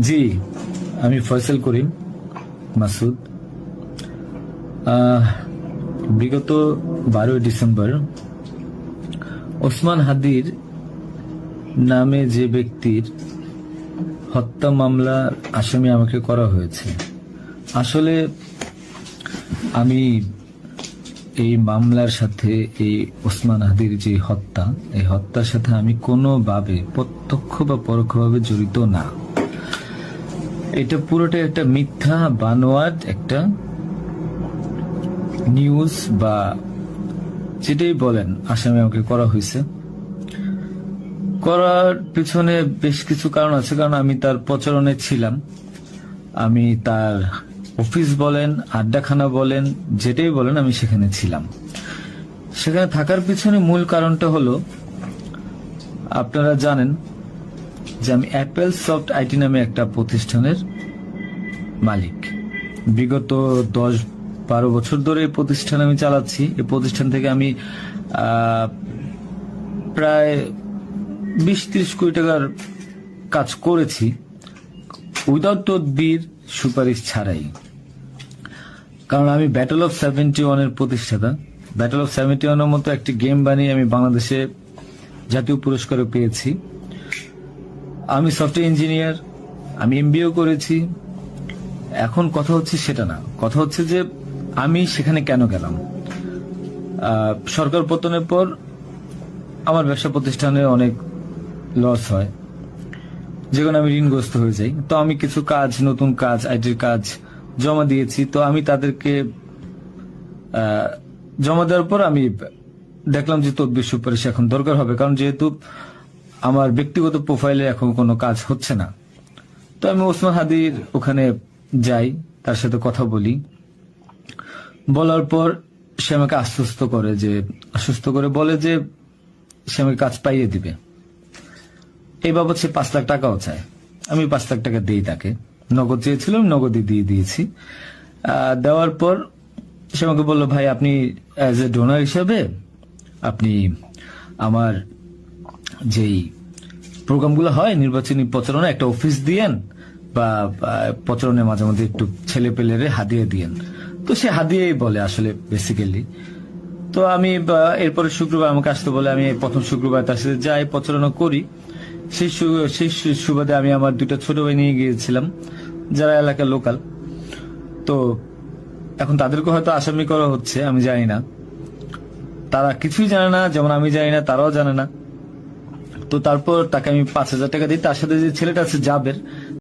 জি, আমি ফয়সাল করিম মাসুদ। বিগত 12 ডিসেম্বর ওসমান হাদির নামে যে ব্যক্তির হত্যা মামলার আসামি আমাকে করা হয়েছে। আসলে আমি এই মামলার সাথে, এই ওসমান হাদির যে হত্যা, এই হত্যার সাথে আমি কোনোভাবে প্রত্যক্ষ বা পরোক্ষভাবে জড়িত না। এটা পুরোটাই একটা মিথ্যা বানোয়াট একটা নিউজ, বা যেটাই বলেন আসামি আমাকে করা হয়েছে। করার পিছনে বেশ কিছু কারণ আছে, কারণ আমি তার প্রচারণে ছিলাম। আমি তার অফিস বলেন, আড্ডাখানা বলেন, যেটাই বলেন, আমি সেখানে ছিলাম। সেখানে থাকার পিছনে মূল কারণটা হলো, আপনারা জানেন যে আমি অ্যাপেল সফট আইটি নামে একটা প্রতিষ্ঠানের মালিক। বিগত 10-12 বছর ধরে এই প্রতিষ্ঠান আমি চালাচ্ছি। এই প্রতিষ্ঠান থেকে আমি প্রায় 20-30 কোটি টাকার কাজ করেছি, উইদাউট তদবির, সুপারিশ ছাড়াই। কারণ আমি ব্যাটল অফ 71 এর প্রতিষ্ঠাতা। ব্যাটল অফ 71 এর মতো একটি গেম বানিয়ে আমি বাংলাদেশে জাতীয় পুরস্কারও পেয়েছি। আমি সফটওয়্যার ইঞ্জিনিয়ার, আমি এমবিএ করেছি। এখন কথা হচ্ছে সেটা না, কথা হচ্ছে যে আমি সেখানে কেন গেলাম। সরকার পতনের পর আমার ব্যবসা প্রতিষ্ঠানে অনেক লস হয়, যেখানে আমি ঋণগ্রস্ত হয়ে যাই। তো আমি কিছু কাজ, নতুন কাজ, আইটির কাজ জমা দিয়েছি। তো আমি তাদেরকে জমা দেওয়ার পর আমি দেখলাম যে তদবির সুপারিশ এখন দরকার হবে, কারণ যেহেতু আমার ব্যক্তিগত প্রোফাইলে এখন কোনো কাজ হচ্ছে না। তো আমি ওসমান হাদির ওখানে যাই, তার সাথে কথা বলি। বলার পর সে আমাকে আশ্বস্ত করে বলে যে সে আমাকে কাজ পাইয়ে দিবে। এই বাবদ সে 5 লাখ টাকাও চায়। আমি 5 লাখ টাকা দিই তাকে। নগদ চেয়েছিল, আমি নগদই দিয়ে দিয়েছি। দেওয়ার পর সে আমাকে বললো, ভাই আপনি অ্যাজ এ ডোনার হিসাবে আপনি আমার যেই প্রোগ্রামগুলো হয় নির্বাচনী প্রচারণা, একটা অফিস দিয়েন, বা প্রচারণে মাঝে মধ্যে একটু ছেলে পেলেরে হাদিয়ে দিয়েন। তো সে হাদিয়েই বলে আসলে বেসিক্যালি। তো আমি এরপরে শুক্রবার আমাকে আসতে বলে, আমি প্রথম শুক্রবার তার সাথে যাই, প্রচারণা করি। সেই সুবাদে আমি আমার 2টা ছোট ভাই নিয়ে গিয়েছিলাম, যারা এলাকার লোকাল। তো এখন তাদেরকে হয়তো আসামি করা হচ্ছে, আমি জানি না। তারা কিছুই জানে না, যেমন আমি জানি না, তারাও জানে না। তো তারপর তাকে আমি 5,000 টাকা দিই। তার সাথে যে ছেলেটা আছে জাবের,